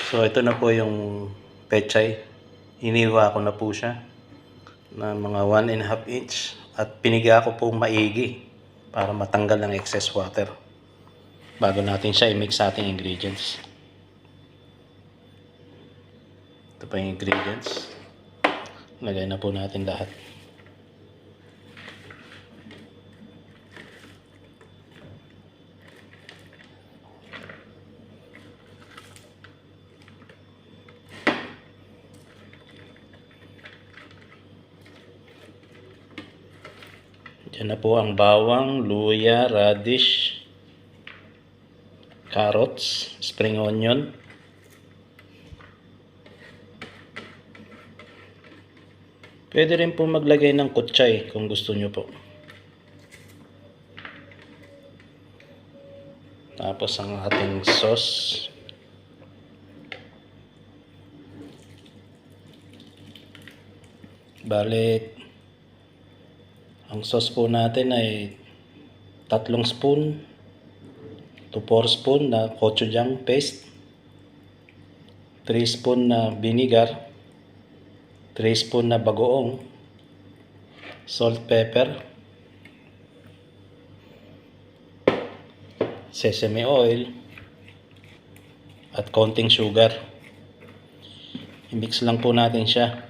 So ito na po yung pechay. Iniwa ko na po siya na mga 1.5 inch at piniga ko po maigi para matanggal ang excess water bago natin siya i-mix sa ating ingredients. Ito pa yung ingredients. Lagay na po natin lahat. Diyan na po ang bawang, luya, radish, carrots, spring onion. Pwede rin po maglagay ng kutsay kung gusto nyo po. Tapos ang ating sauce. Balik, ang sauce po natin ay 3 spoon to 4 spoon na gochujang paste, 3 spoon na vinegar, 3 spoon na bagoong, salt, pepper, sesame oil, at konting sugar. I-mix lang po natin siya.